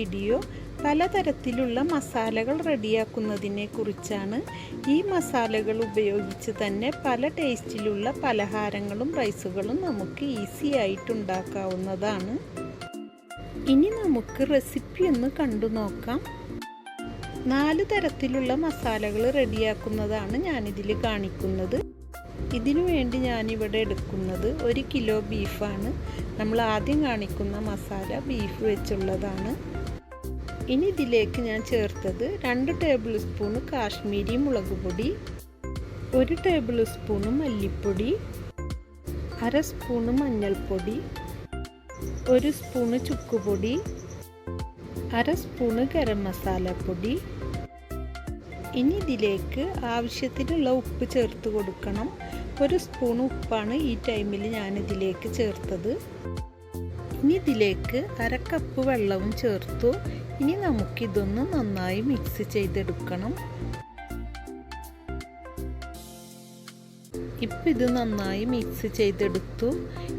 Video പലതരത്തിലുള്ള മസാലകൾ റെഡിയാക്കുന്നതിനെ കുറിച്ചാണ്. ഈ മസാലകൾ ഉപയോഗിച്ച് തന്നെ പല ടേസ്റ്റിലുള്ള പലഹാരങ്ങളും റൈസുകളും നമുക്ക് ഈസി ആയിട്ട് ഉണ്ടാക്കാവുന്നതാണ്. ഇനി നമുക്ക് റെസിപ്പി ഒന്ന് കണ്ടു നോക്കാം. 4 തരത്തിലുള്ള മസാലകൾ റെഡിയാക്കുന്നതാണ് ഞാനിതിൽ കാണിക്കുന്നത്. ഇതിനു വേണ്ടി ഞാനിവിടെ എടുക്കുന്നത് 1 കിലോ ബീഫാണ്. നമ്മൾ ആദ്യം കാണിക്കുന്ന മസാല ബീഫ് വെച്ചുള്ളതാണ്. ഇനി ഇതിലേക്ക് ഞാൻ ചേർത്തത് 2 ടേബിൾ സ്പൂൺ കാശ്മീരി മുളക് പൊടി, 1 ടേബിൾ സ്പൂൺ മല്ലിപ്പൊടി, 1/2 സ്പൂൺ മഞ്ഞൾപ്പൊടി, 1 സ്പൂൺ ചുക്കുപൊടി, 1/2 സ്പൂൺ ഗരം മസാല പൊടി. ഇനി ഇതിലേക്ക് ആവശ്യത്തിനുള്ള ഉപ്പ് ചേർത്ത് കൊടുക്കണം. 1 സ്പൂൺ ഉപ്പാണ് ഈ ടൈമിൽ ഞാനിതിലേക്ക് ചേർത്തത്. ഇനി ഇതിലേക്ക് 1/2 കപ്പ് വെള്ളവും ചേർത്തു. ഇനി നമുക്കിതൊന്ന് നന്നായി മിക്സ് ചെയ്തെടുക്കണം. ഇപ്പം ഇത് നന്നായി മിക്സ് ചെയ്തെടുത്തു.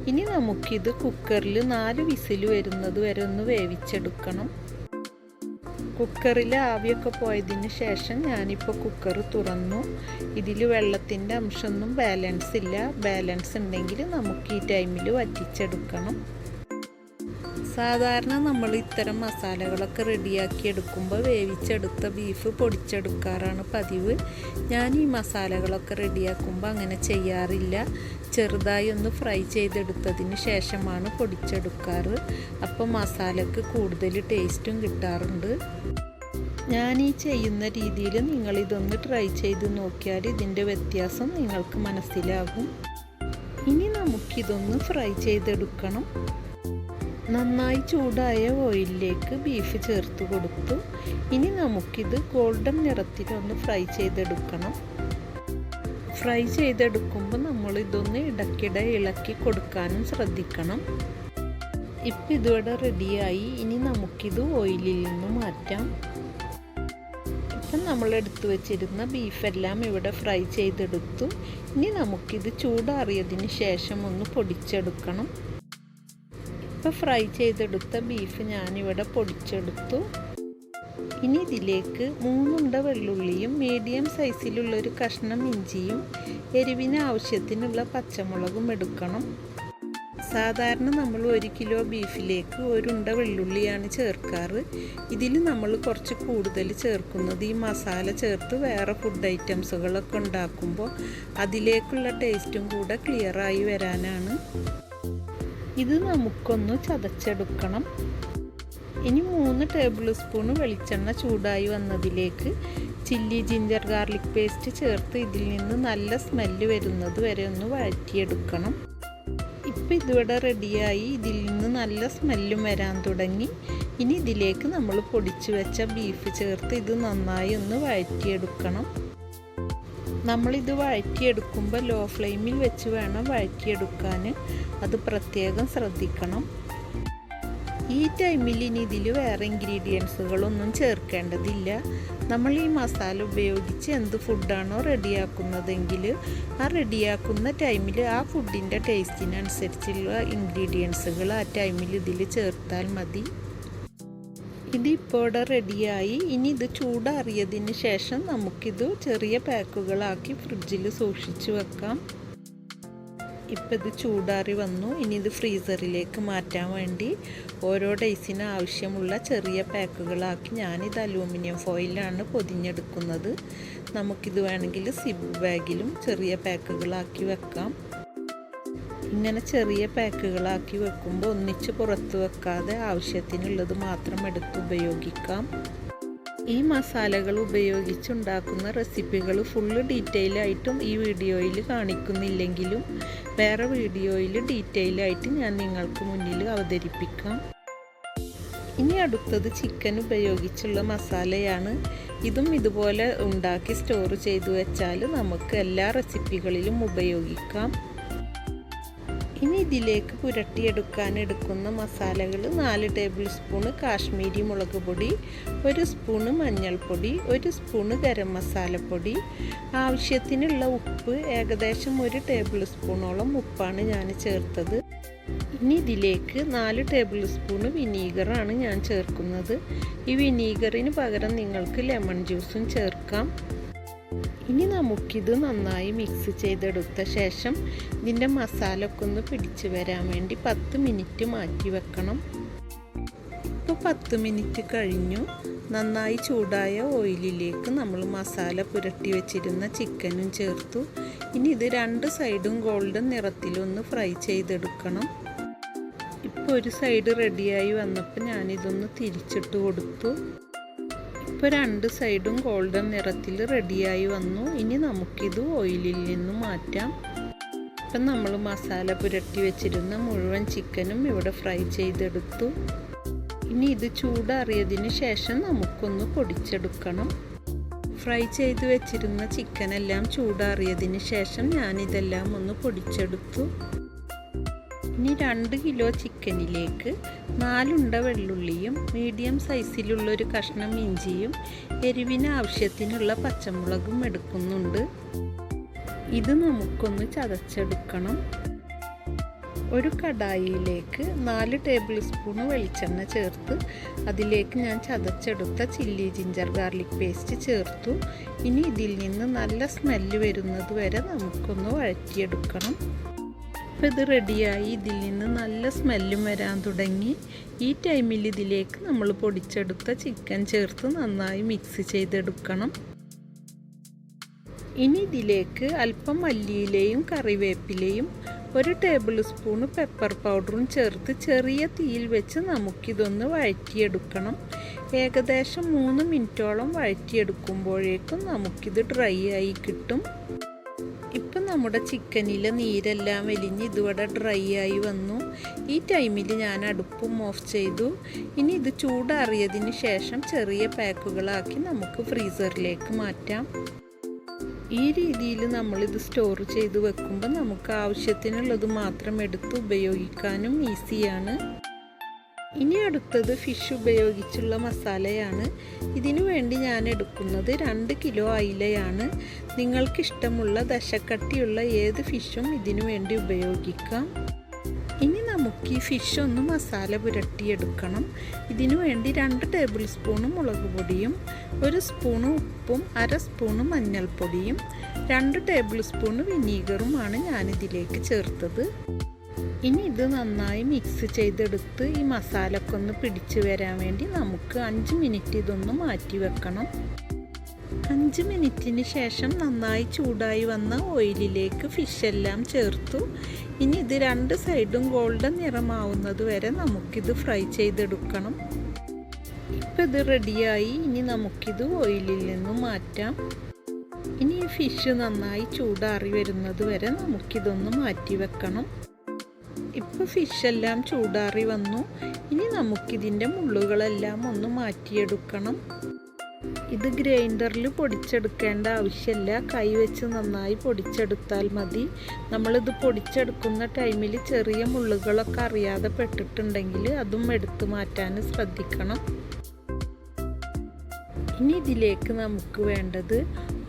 ഇനി നമുക്കിത് കുക്കറിൽ 4 വിസിൽ വരുന്നത് വരെ ഒന്ന് വേവിച്ചെടുക്കണം. കുക്കറിൽ ആവിയൊക്കെ പോയതിന് ശേഷം ഞാനിപ്പോൾ കുക്കർ തുറന്നു. ഇതിൽ വെള്ളത്തിൻ്റെ അംശമൊന്നും ബാലൻസ് ഇല്ല. ബാലൻസ് ഉണ്ടെങ്കിൽ നമുക്ക് ഈ ടൈമിൽ വറ്റിച്ചെടുക്കണം. സാധാരണ നമ്മൾ ഇത്തരം മസാലകളൊക്കെ റെഡിയാക്കി എടുക്കുമ്പോൾ വേവിച്ചെടുത്ത ബീഫ് പൊടിച്ചെടുക്കാറാണ് പതിവ്. ഞാൻ ഈ മസാലകളൊക്കെ റെഡിയാക്കുമ്പോൾ അങ്ങനെ ചെയ്യാറില്ല. ചെറുതായി ഒന്ന് ഫ്രൈ ചെയ്തെടുത്തതിന് ശേഷമാണ് പൊടിച്ചെടുക്കാറ്. അപ്പോൾ മസാലയ്ക്ക് കൂടുതൽ ടേസ്റ്റും കിട്ടാറുണ്ട്. ഞാൻ ഈ ചെയ്യുന്ന രീതിയിൽ നിങ്ങളിതൊന്ന് ട്രൈ ചെയ്ത് നോക്കിയാൽ ഇതിൻ്റെ വ്യത്യാസം നിങ്ങൾക്ക് മനസ്സിലാകും. ഇനി നമുക്കിതൊന്ന് ഫ്രൈ ചെയ്തെടുക്കണം. നന്നായി ചൂടായ ഓയിലിലേക്ക് ബീഫ് ചേർത്ത് കൊടുത്തു. ഇനി നമുക്കിത് ഗോൾഡൻ നിറത്തിലൊന്ന് ഫ്രൈ ചെയ്തെടുക്കണം. ഫ്രൈ ചെയ്തെടുക്കുമ്പോൾ നമ്മളിതൊന്ന് ഇടയ്ക്കിടെ ഇളക്കി കൊടുക്കാനും ശ്രദ്ധിക്കണം. ഇപ്പം ഇതിവിടെ റെഡിയായി. ഇനി നമുക്കിത് ഓയിലിൽ നിന്ന് മാറ്റാം. ഇപ്പം നമ്മൾ എടുത്തു വച്ചിരുന്ന ബീഫെല്ലാം ഇവിടെ ഫ്രൈ ചെയ്തെടുത്തു. ഇനി നമുക്കിത് ചൂടാറിയതിന് ശേഷം ഒന്ന് പൊടിച്ചെടുക്കണം. ഇപ്പം ഫ്രൈ ചെയ്തെടുത്ത ബീഫ് ഞാനിവിടെ പൊടിച്ചെടുത്തു. ഇനി ഇതിലേക്ക് 3 ഉണ്ട വെള്ളുള്ളിയും മീഡിയം സൈസിലുള്ളൊരു കഷ്ണം ഇഞ്ചിയും എരിവിന് ആവശ്യത്തിനുള്ള പച്ചമുളകും എടുക്കണം. സാധാരണ നമ്മൾ 1 കിലോ ബീഫിലേക്ക് 1 ഉണ്ട വെള്ളുള്ളിയാണ് ചേർക്കാറ്. ഇതിൽ നമ്മൾ കുറച്ച് കൂടുതൽ ചേർക്കുന്നത് ഈ മസാല ചേർത്ത് വേറെ ഫുഡ് ഐറ്റംസുകളൊക്കെ ഉണ്ടാക്കുമ്പോൾ അതിലേക്കുള്ള ടേസ്റ്റും കൂടെ ക്ലിയറായി വരാനാണ്. ഇത് നമുക്കൊന്ന് ചതച്ചെടുക്കണം. ഇനി 3 ടേബിൾ സ്പൂൺ വെളിച്ചെണ്ണ ചൂടായി വന്നതിലേക്ക് ചില്ലി ജിഞ്ചർ ഗാർലിക് പേസ്റ്റ് ചേർത്ത് ഇതിൽ നിന്ന് നല്ല സ്മെല്ല് വരുന്നത് വരെ ഒന്ന് വഴറ്റിയെടുക്കണം. ഇപ്പം ഇതിവിടെ റെഡിയായി. ഇതിൽ നിന്ന് നല്ല സ്മെല്ലും വരാൻ തുടങ്ങി. ഇനി ഇതിലേക്ക് നമ്മൾ പൊടിച്ചു വെച്ച ബീഫ് ചേർത്ത് ഇത് നന്നായി ഒന്ന് വഴറ്റിയെടുക്കണം. നമ്മളിത് വഴറ്റിയെടുക്കുമ്പോൾ ലോ ഫ്ലെയിമിൽ വെച്ച് വേണം വഴറ്റിയെടുക്കാൻ. അത് പ്രത്യേകം ശ്രദ്ധിക്കണം. ഈ ടൈമിൽ ഇനി ഇതിൽ വേറെ ഇൻഗ്രീഡിയൻസുകളൊന്നും ചേർക്കേണ്ടതില്ല. നമ്മൾ ഈ മസാല ഉപയോഗിച്ച് എന്ത് ഫുഡാണോ റെഡിയാക്കുന്നതെങ്കിൽ ആ റെഡിയാക്കുന്ന ടൈമിൽ ആ ഫുഡിൻ്റെ ടേസ്റ്റിനനുസരിച്ചുള്ള ഇൻഗ്രീഡിയൻസുകൾ ആ ടൈമിൽ ഇതിൽ ചേർത്താൽ മതി. ഇതിപ്പോൾ ഇവിടെ റെഡിയായി. ഇനി ഇത് ചൂടാറിയതിന് ശേഷം നമുക്കിത് ചെറിയ പാക്കുകളാക്കി ഫ്രിഡ്ജിൽ സൂക്ഷിച്ച് വെക്കാം. ഇപ്പം ഇത് ചൂടാറി വന്നു. ഇനി ഇത് ഫ്രീസറിലേക്ക് മാറ്റാൻ വേണ്ടി ഓരോ ഡേയ്സിന് ആവശ്യമുള്ള ചെറിയ പാക്കുകളാക്കി ഞാനിത് അലൂമിനിയം ഫോയിലാണ് പൊതിഞ്ഞെടുക്കുന്നത്. നമുക്കിത് വേണമെങ്കിൽ സിബ് ബാഗിലും ചെറിയ പാക്കുകളാക്കി വെക്കാം. ഇങ്ങനെ ചെറിയ പാക്കുകളാക്കി വെക്കുമ്പോൾ ഒന്നിച്ച് പുറത്ത് വെക്കാതെ ആവശ്യത്തിനുള്ളത് മാത്രം എടുത്ത് ഉപയോഗിക്കാം. ഈ മസാലകൾ ഉപയോഗിച്ചുണ്ടാക്കുന്ന റെസിപ്പികൾ ഫുള്ള് ഡീറ്റെയിൽ ആയിട്ടും ഈ വീഡിയോയിൽ കാണിക്കുന്നില്ലെങ്കിലും വേറെ വീഡിയോയിൽ ഡീറ്റെയിൽ ആയിട്ട് ഞാൻ നിങ്ങൾക്ക് മുന്നിൽ അവതരിപ്പിക്കാം. ഇനി അടുത്തത് ചിക്കൻ ഉപയോഗിച്ചുള്ള മസാലയാണ്. ഇതും ഇതുപോലെ ഉണ്ടാക്കി സ്റ്റോർ ചെയ്തു വെച്ചാൽ നമുക്ക് എല്ലാ റെസിപ്പികളിലും ഉപയോഗിക്കാം. ഇനി ഇതിലേക്ക് പുരട്ടിയെടുക്കാൻ എടുക്കുന്ന മസാലകൾ 4 ടേബിൾ സ്പൂൺ കാശ്മീരി മുളക് പൊടി, 1 സ്പൂൺ മഞ്ഞൾപ്പൊടി, 1 സ്പൂൺ ഗരം മസാലപ്പൊടി, ആവശ്യത്തിനുള്ള ഉപ്പ് ഏകദേശം 1 ടേബിൾ സ്പൂണോളം ഉപ്പാണ് ഞാൻ ചേർത്തത്. ഇനി ഇതിലേക്ക് 4 ടേബിൾ സ്പൂൺ വിനീഗറാണ് ഞാൻ ചേർക്കുന്നത്. ഈ വിനീഗറിന് പകരം നിങ്ങൾക്ക് ലെമൺ ജ്യൂസും ചേർക്കാം. ഇനി നമുക്കിത് നന്നായി മിക്സ് ചെയ്തെടുത്ത ശേഷം ഇതിൻ്റെ മസാല ഒക്കെ ഒന്ന് പിടിച്ചു വരാൻ വേണ്ടി 10 മിനിറ്റ് മാറ്റി വെക്കണം. ഇപ്പോൾ 10 മിനിറ്റ് കഴിഞ്ഞു. നന്നായി ചൂടായ ഓയിലിലേക്ക് നമ്മൾ മസാല പുരട്ടി വെച്ചിരുന്ന ചിക്കനും ചേർത്തു. ഇനി ഇത് 2 സൈഡും ഗോൾഡൻ നിറത്തിലൊന്ന് ഫ്രൈ ചെയ്തെടുക്കണം. ഇപ്പോൾ ഒരു സൈഡ് റെഡിയായി വന്നപ്പോൾ ഞാനിതൊന്ന് തിരിച്ചിട്ട് കൊടുത്തു. ഇപ്പോൾ 2 സൈഡും ഗോൾഡൻ നിറത്തിൽ റെഡിയായി വന്നു. ഇനി നമുക്കിത് ഓയിലിൽ നിന്ന് മാറ്റാം. ഇപ്പം നമ്മൾ മസാല പുരട്ടി വെച്ചിരുന്ന മുഴുവൻ ചിക്കനും ഇവിടെ ഫ്രൈ ചെയ്തെടുത്തു. ഇനി ഇത് ചൂടാറിയതിന് ശേഷം നമുക്കൊന്ന് പൊടിച്ചെടുക്കണം. ഫ്രൈ ചെയ്ത് വെച്ചിരുന്ന ചിക്കനെല്ലാം ചൂടാറിയതിന് ശേഷം ഞാനിതെല്ലാം ഒന്ന് പൊടിച്ചെടുത്തു. ഇനി 2 കിലോ ചിക്കനിലേക്ക് 4 ഉണ്ട വെള്ളുള്ളിയും മീഡിയം സൈസിലുള്ളൊരു കഷ്ണം ഇഞ്ചിയും എരിവിന് ആവശ്യത്തിനുള്ള പച്ചമുളകും എടുക്കുന്നുണ്ട്. ഇത് നമുക്കൊന്ന് ചതച്ചെടുക്കണം. ഒരു കടായിയിലേക്ക് 4 ടേബിൾ സ്പൂൺ വെളിച്ചെണ്ണ ചേർത്ത് അതിലേക്ക് ഞാൻ ചതച്ചെടുത്ത ചില്ലി ജിഞ്ചർ ഗാർലിക് പേസ്റ്റ് ചേർത്തു. ഇനി ഇതിൽ നിന്ന് നല്ല സ്മെല്ല് വരുന്നത് വരെ നമുക്കൊന്ന് വഴറ്റിയെടുക്കണം. അപ്പോൾ ഇത് റെഡിയായി. ഇതിൽ നിന്ന് നല്ല സ്മെല്ലും വരാൻ തുടങ്ങി. ഈ ടൈമിൽ ഇതിലേക്ക് നമ്മൾ പൊടിച്ചെടുത്ത ചിക്കൻ ചേർത്ത് നന്നായി മിക്സ് ചെയ്തെടുക്കണം. ഇനി ഇതിലേക്ക് അല്പം മല്ലിയിലയും കറിവേപ്പിലയും 1 ടേബിൾ സ്പൂൺ പെപ്പർ പൗഡറും ചേർത്ത് ചെറിയ തീയിൽ വെച്ച് നമുക്കിതൊന്ന് വഴറ്റിയെടുക്കണം. ഏകദേശം 3 മിനിറ്റോളം വഴറ്റിയെടുക്കുമ്പോഴേക്കും നമുക്കിത് ഡ്രൈ ആയി കിട്ടും. ഇപ്പം നമ്മുടെ ചിക്കനിലെ നീരെല്ലാം വലിഞ്ഞ് ഇതുവരെ ഡ്രൈ ആയി വന്നു. ഈ ടൈമിൽ ഞാൻ അടുപ്പും ഓഫ് ചെയ്തു. ഇനി ഇത് ചൂടാറിയതിന് ശേഷം ചെറിയ പാക്കുകളാക്കി നമുക്ക് ഫ്രീസറിലേക്ക് മാറ്റാം. ഈ രീതിയിൽ നമ്മളിത് സ്റ്റോർ ചെയ്ത് വെക്കുമ്പോൾ നമുക്ക് ആവശ്യത്തിനുള്ളത് മാത്രം എടുത്ത് ഉപയോഗിക്കാനും ഈസിയാണ്. ഇനി അടുത്തത് ഫിഷ് ഉപയോഗിച്ചുള്ള മസാലയാണ്. ഇതിനു വേണ്ടി ഞാൻ എടുക്കുന്നത് 2 കിലോ അയിലയാണ്. നിങ്ങൾക്കിഷ്ടമുള്ള ദശക്കട്ടിയുള്ള ഏത് ഫിഷും ഇതിനു വേണ്ടി ഉപയോഗിക്കാം. ഇനി നമുക്ക് ഈ ഫിഷ് ഒന്ന് മസാല പുരട്ടിയെടുക്കണം. ഇതിനു വേണ്ടി 2 ടേബിൾ സ്പൂൺ മുളക് പൊടിയും 1 സ്പൂൺ ഉപ്പും 1/2 സ്പൂൺ മഞ്ഞൾപ്പൊടിയും 2 ടേബിൾ സ്പൂൺ വിനീഗറുമാണ് ഞാനിതിലേക്ക് ചേർത്തത്. ഇനി ഇത് നന്നായി മിക്സ് ചെയ്തെടുത്ത് ഈ മസാലയൊക്കെ ഒന്ന് പിടിച്ചു വരാൻ വേണ്ടി നമുക്ക് 5 മിനിറ്റ് ഇതൊന്ന് മാറ്റി വെക്കണം. 5 മിനിറ്റിന് ശേഷം നന്നായി ചൂടായി വന്ന ഓയിലിലേക്ക് ഫിഷെല്ലാം ചേർത്തു. ഇനി ഇത് 2 സൈഡും ഗോൾഡൻ നിറമാവുന്നത് വരെ നമുക്കിത് ഫ്രൈ ചെയ്തെടുക്കണം. ഇപ്പം ഇത് റെഡിയായി. ഇനി നമുക്കിത് ഓയിലിൽ നിന്നും മാറ്റാം. ഇനി ഈ ഫിഷ് നന്നായി ചൂടാറി വരുന്നത് വരെ നമുക്കിതൊന്ന് മാറ്റി വെക്കണം. ഇപ്പോൾ ഫിഷെല്ലാം ചൂടാറി വന്നു. ഇനി നമുക്കിതിൻ്റെ മുള്ളുകളെല്ലാം ഒന്ന് മാറ്റിയെടുക്കണം. ഇത് ഗ്രൈൻഡറിൽ പൊടിച്ചെടുക്കേണ്ട ആവശ്യമില്ല. കൈ വെച്ച് നന്നായി പൊടിച്ചെടുത്താൽ മതി. നമ്മളിത് പൊടിച്ചെടുക്കുന്ന ടൈമിൽ ചെറിയ മുള്ളുകളൊക്കെ അറിയാതെ പെട്ടിട്ടുണ്ടെങ്കിൽ അതും എടുത്തു മാറ്റാൻ ശ്രദ്ധിക്കണം. ഇനി ഇതിലേക്ക് നമുക്ക് വേണ്ടത്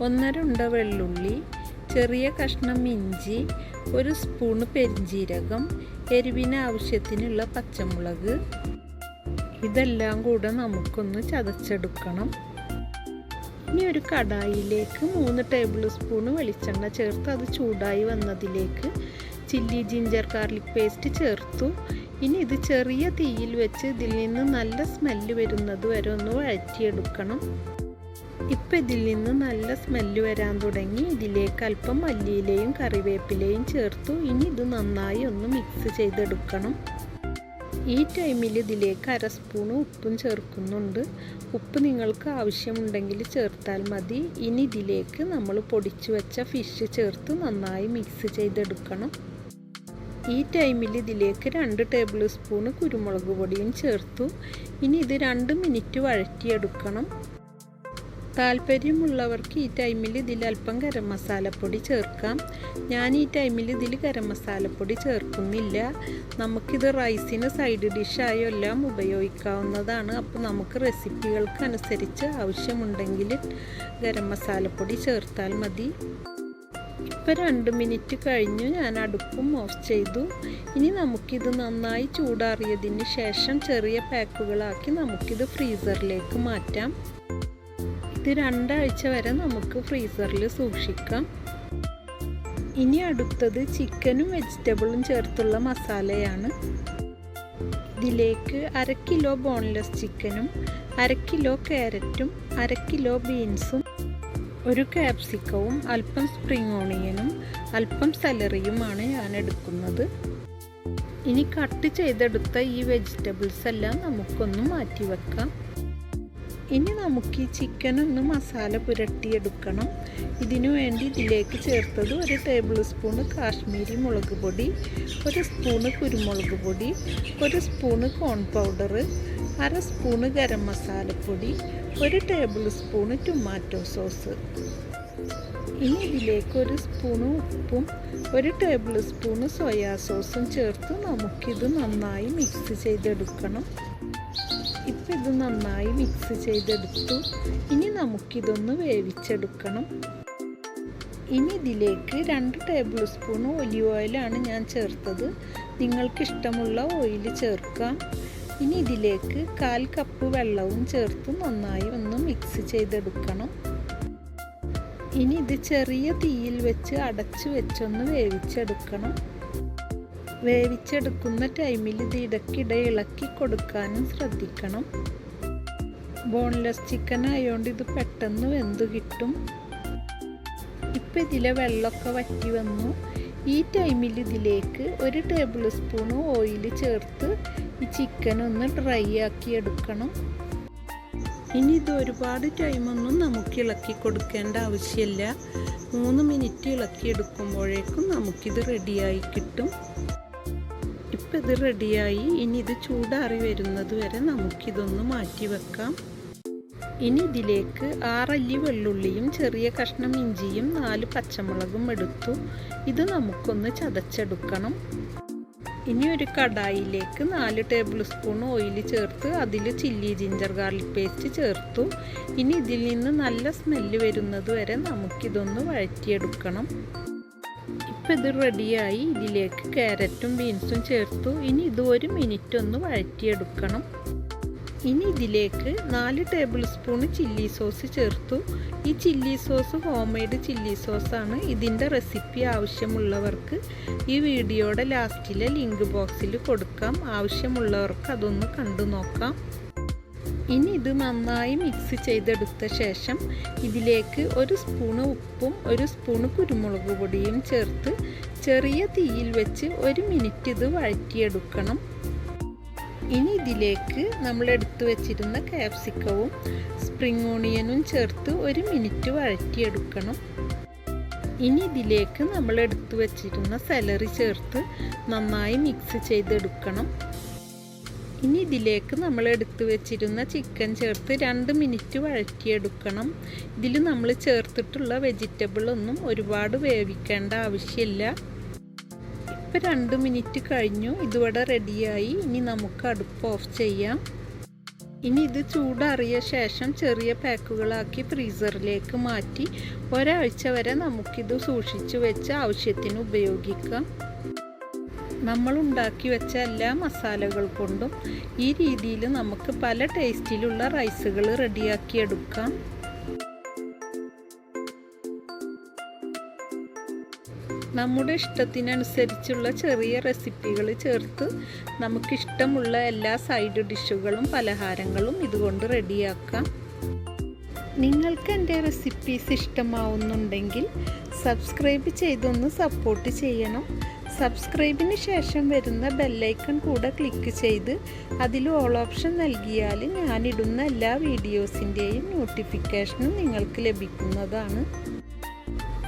1/2 ഉണ്ട വെള്ളുള്ളി, ചെറിയ കഷ്ണം ഇഞ്ചി, 1 സ്പൂൺ പെരിഞ്ജീരകം, എരിവിന് ആവശ്യത്തിനുള്ള പച്ചമുളക്, ഇതെല്ലാം കൂടെ നമുക്കൊന്ന് ചതച്ചെടുക്കണം. ഇനി ഒരു കടായിലേക്ക് 3 ടേബിൾ സ്പൂൺ വെളിച്ചെണ്ണ ചേർത്ത് അത് ചൂടായി വന്നതിലേക്ക് ചില്ലി ജിഞ്ചർ ഗാർലിക് പേസ്റ്റ് ചേർത്തു. ഇനി ഇത് ചെറിയ തീയിൽ വെച്ച് ഇതിൽ നിന്ന് നല്ല സ്മെല്ല് വരുന്നത് വരെ ഒന്ന് വഴറ്റിയെടുക്കണം. ഇപ്പം ഇതിൽ നിന്ന് നല്ല സ്മെല്ല് വരാൻ തുടങ്ങി. ഇതിലേക്ക് അല്പം മല്ലിയിലയും കറിവേപ്പിലയും ചേർത്തു. ഇനി ഇത് നന്നായി ഒന്ന് മിക്സ് ചെയ്തെടുക്കണം. ഈ ടൈമിൽ ഇതിലേക്ക് 1/2 സ്പൂൺ ഉപ്പും ചേർക്കുന്നുണ്ട്. ഉപ്പ് നിങ്ങൾക്ക് ആവശ്യമുണ്ടെങ്കിൽ ചേർത്താൽ മതി. ഇനി ഇതിലേക്ക് നമ്മൾ പൊടിച്ചു വെച്ച ഫിഷ് ചേർത്ത് നന്നായി മിക്സ് ചെയ്തെടുക്കണം. ഈ ടൈമിൽ ഇതിലേക്ക് 2 ടേബിൾ സ്പൂൺ കുരുമുളക് പൊടിയും ചേർത്തു. ഇനി ഇത് 2 മിനിറ്റ് വഴറ്റിയെടുക്കണം. താല്പര്യമുള്ളവർക്ക് ഈ ടൈമിൽ ഇതിൽ അല്പം ഗരം മസാലപ്പൊടി ചേർക്കാം. ഞാൻ ഈ ടൈമിൽ ഇതിൽ ഗരം മസാലപ്പൊടി ചേർക്കുന്നില്ല. നമുക്കിത് റൈസിന് സൈഡ് ഡിഷായോ എല്ലാം ഉപയോഗിക്കാവുന്നതാണ്. അപ്പോൾ നമുക്ക് റെസിപ്പികൾക്ക് അനുസരിച്ച് ആവശ്യമുണ്ടെങ്കിൽ ഗരം മസാലപ്പൊടി ചേർത്താൽ മതി. ഇപ്പോൾ 2 മിനിറ്റ് കഴിഞ്ഞു. ഞാൻ അടുപ്പും ഓഫ് ചെയ്തു. ഇനി നമുക്കിത് നന്നായി ചൂടാറിയതിന് ശേഷം ചെറിയ പാക്കുകളാക്കി നമുക്കിത് ഫ്രീസറിലേക്ക് മാറ്റാം. ഇത് 2 ആഴ്ച വരെ നമുക്ക് ഫ്രീസറിൽ സൂക്ഷിക്കാം. ഇനി അടുത്തത് ചിക്കനും വെജിറ്റബിളും ചേർത്തുള്ള മസാലയാണ്. ഇതിലേക്ക് 1/2 കിലോ ബോൺലെസ് ചിക്കനും 1/2 കിലോ ക്യാരറ്റും 1/2 കിലോ ബീൻസും 1 ക്യാപ്സിക്കവും അല്പം സ്പ്രിംഗ് ഓണിയനും അല്പം സെലറിയുമാണ് ഞാൻ എടുക്കുന്നത്. ഇനി കട്ട് ചെയ്തെടുത്ത ഈ വെജിറ്റബിൾസ് എല്ലാം നമുക്കൊന്ന് മാറ്റി വെക്കാം. ഇനി നമുക്ക് ഈ ചിക്കൻ ഒന്ന് മസാല പുരട്ടിയെടുക്കണം. ഇതിനു വേണ്ടി ഇതിലേക്ക് ചേർത്തത് 1 ടേബിൾ സ്പൂൺ കാശ്മീരി മുളക് പൊടി, 1 സ്പൂൺ കുരുമുളക് പൊടി, 1 സ്പൂൺ കോൺ പൗഡർ, 1/2 സ്പൂൺ ഗരം മസാലപ്പൊടി, 1 ടേബിൾ സ്പൂൺ ടൊമാറ്റോ സോസ്. ഇനി ഇതിലേക്ക് 1 സ്പൂൺ ഉപ്പും 1 ടേബിൾ സ്പൂൺ സോയാ സോസും ചേർത്ത് നമുക്കിത് നന്നായി മിക്സ് ചെയ്തെടുക്കണം. ഇപ്പം ഇത് നന്നായി മിക്സ് ചെയ്തെടുത്തു. ഇനി നമുക്കിതൊന്ന് വേവിച്ചെടുക്കണം. ഇനി ഇതിലേക്ക് 2 ടേബിൾ സ്പൂൺ ഒലിവ് ഓയിലാണ് ഞാൻ ചേർത്തത്. നിങ്ങൾക്കിഷ്ടമുള്ള ഓയിൽ ചേർക്കാം. ഇനി ഇതിലേക്ക് 1/4 കപ്പ് വെള്ളവും ചേർത്ത് നന്നായി ഒന്ന് മിക്സ് ചെയ്തെടുക്കണം. ഇനി ഇത് ചെറിയ തീയിൽ വെച്ച് അടച്ചു വെച്ചൊന്ന് വേവിച്ചെടുക്കണം. വേവിച്ചെടുക്കുന്ന ടൈമിൽ ഇത് ഇടയ്ക്കിടെ ഇളക്കി കൊടുക്കാനും ശ്രദ്ധിക്കണം. ബോൺലെസ് ചിക്കൻ ആയതുകൊണ്ട് ഇത് പെട്ടെന്ന് വെന്ത് കിട്ടും. ഇപ്പം ഇതിലെ വെള്ളമൊക്കെ വറ്റി വന്നു. ഈ ടൈമിൽ ഇതിലേക്ക് 1 ടേബിൾ സ്പൂൺ ഓയിൽ ചേർത്ത് ഈ ചിക്കൻ ഒന്ന് ഡ്രൈ ആക്കി എടുക്കണം. ഇനി ഇത് ഒരുപാട് ടൈമൊന്നും നമുക്ക് ഇളക്കി കൊടുക്കേണ്ട ആവശ്യമില്ല. 3 മിനിറ്റ് ഇളക്കി എടുക്കുമ്പോഴേക്കും നമുക്കിത് റെഡിയായി കിട്ടും. ഇപ്പം ഇത് റെഡിയായി. ഇനി ഇത് ചൂടാറി വരുന്നത് വരെ നമുക്കിതൊന്ന് മാറ്റി വെക്കാം. ഇനി ഇതിലേക്ക് 6 അല്ലി വെള്ളുള്ളിയും ചെറിയ കഷ്ണം ഇഞ്ചിയും 4 പച്ചമുളകും എടുത്തു. ഇത് നമുക്കൊന്ന് ചതച്ചെടുക്കണം. ഇനി ഒരു കടായിലേക്ക് 4 ടേബിൾ സ്പൂൺ ഓയിൽ ചേർത്ത് അതിൽ ചില്ലി ജിഞ്ചർ ഗാർലിക് പേസ്റ്റ് ചേർത്തു. ഇനി ഇതിൽ നിന്ന് നല്ല സ്മെല്ല് വരുന്നത് വരെ നമുക്കിതൊന്ന് വഴറ്റിയെടുക്കണം. ഇപ്പം ഇത് റെഡിയായി. ഇതിലേക്ക് ക്യാരറ്റും ബീൻസും ചേർത്തു. ഇനി ഇത് 1 മിനിറ്റ് ഒന്ന് വഴറ്റിയെടുക്കണം. ഇനി ഇതിലേക്ക് 4 ടേബിൾ സ്പൂൺ ചില്ലി സോസ് ചേർത്തു. ഈ chilli sauce home made chilli സോസാണ്. ഇതിൻ്റെ റെസിപ്പി ആവശ്യമുള്ളവർക്ക് ഈ വീഡിയോയുടെ ലാസ്റ്റിലെ ലിങ്ക് ബോക്സിൽ കൊടുക്കാം. ആവശ്യമുള്ളവർക്ക് അതൊന്ന് കണ്ടു നോക്കാം. ഇനി ഇത് നന്നായി മിക്സ് ചെയ്തെടുത്ത ശേഷം ഇതിലേക്ക് 1 സ്പൂണ് ഉപ്പും 1 സ്പൂണ് കുരുമുളക് പൊടിയും ചേർത്ത് ചെറിയ തീയിൽ വെച്ച് 1 മിനിറ്റ് ഇത് വഴറ്റിയെടുക്കണം. ഇനി ഇതിലേക്ക് നമ്മൾ എടുത്തു വെച്ചിരുന്ന ക്യാപ്സിക്കവും സ്പ്രിംഗ് ഓണിയനും ചേർത്ത് 1 മിനിറ്റ് വഴറ്റിയെടുക്കണം. ഇനി ഇതിലേക്ക് നമ്മൾ എടുത്തു വെച്ചിരുന്ന സെലറി ചേർത്ത് നന്നായി മിക്സ് ചെയ്തെടുക്കണം. ഇനി ഇതിലേക്ക് നമ്മൾ എടുത്തു വെച്ചിരുന്ന ചിക്കൻ ചേർത്ത് 2 മിനിറ്റ് വഴറ്റിയെടുക്കണം. ഇതിൽ നമ്മൾ ചേർത്തിട്ടുള്ള വെജിറ്റബിൾ ഒന്നും ഒരുപാട് വേവിക്കേണ്ട ആവശ്യമില്ല. ഇപ്പം 2 മിനിറ്റ് കഴിഞ്ഞു. ഇതിവിടെ റെഡിയായി. ഇനി നമുക്ക് അടുപ്പ് ഓഫ് ചെയ്യാം. ഇനി ഇത് ചൂടാറിയ ശേഷം ചെറിയ പാക്കുകളാക്കി ഫ്രീസറിലേക്ക് മാറ്റി 1 ആഴ്ച വരെ നമുക്കിത് സൂക്ഷിച്ചു വെച്ച് ആവശ്യത്തിന് ഉപയോഗിക്കാം. നമ്മൾ ഉണ്ടാക്കി വെച്ച എല്ലാ മസാലകൾ കൊണ്ടും ഈ രീതിയിൽ നമുക്ക് പല ടേസ്റ്റിലുള്ള റൈസുകൾ റെഡിയാക്കിയെടുക്കാം. നമ്മുടെ ഇഷ്ടത്തിനനുസരിച്ചുള്ള ചെറിയ റെസിപ്പികൾ ചേർത്ത് നമുക്കിഷ്ടമുള്ള എല്ലാ സൈഡ് ഡിഷുകളും പലഹാരങ്ങളും ഇതുകൊണ്ട് റെഡിയാക്കാം. നിങ്ങൾക്ക് എൻ്റെ റെസിപ്പീസ് ഇഷ്ടമാവുന്നുണ്ടെങ്കിൽ സബ്സ്ക്രൈബ് ചെയ്തൊന്ന് സപ്പോർട്ട് ചെയ്യണം. സബ്സ്ക്രൈബിന് ശേഷം വരുന്ന ബെല്ലൈക്കൺ കൂടെ ക്ലിക്ക് ചെയ്ത് അതിൽ ഓൾ ഓപ്ഷൻ നൽകിയാൽ ഞാനിടുന്ന എല്ലാ വീഡിയോസിൻ്റെയും നോട്ടിഫിക്കേഷനും നിങ്ങൾക്ക് ലഭിക്കുന്നതാണ്.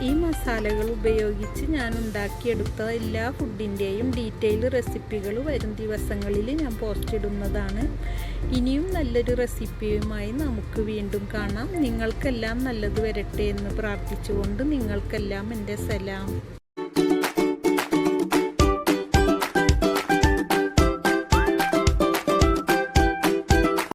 ഈ മസാലകൾ ഉപയോഗിച്ച് ഞാൻ ഉണ്ടാക്കിയെടുത്ത എല്ലാ ഫുഡിൻ്റെയും ഡീറ്റെയിൽ റെസിപ്പികൾ വരും ദിവസങ്ങളിൽ ഞാൻ പോസ്റ്റ് ഇടുന്നതാണ്. ഇനിയും നല്ലൊരു റെസിപ്പിയുമായി നമുക്ക് വീണ്ടും കാണാം. നിങ്ങൾക്കെല്ലാം നല്ലത് വരട്ടെ എന്ന് പ്രാർത്ഥിച്ചുകൊണ്ട് നിങ്ങൾക്കെല്ലാം എൻ്റെ സലാം.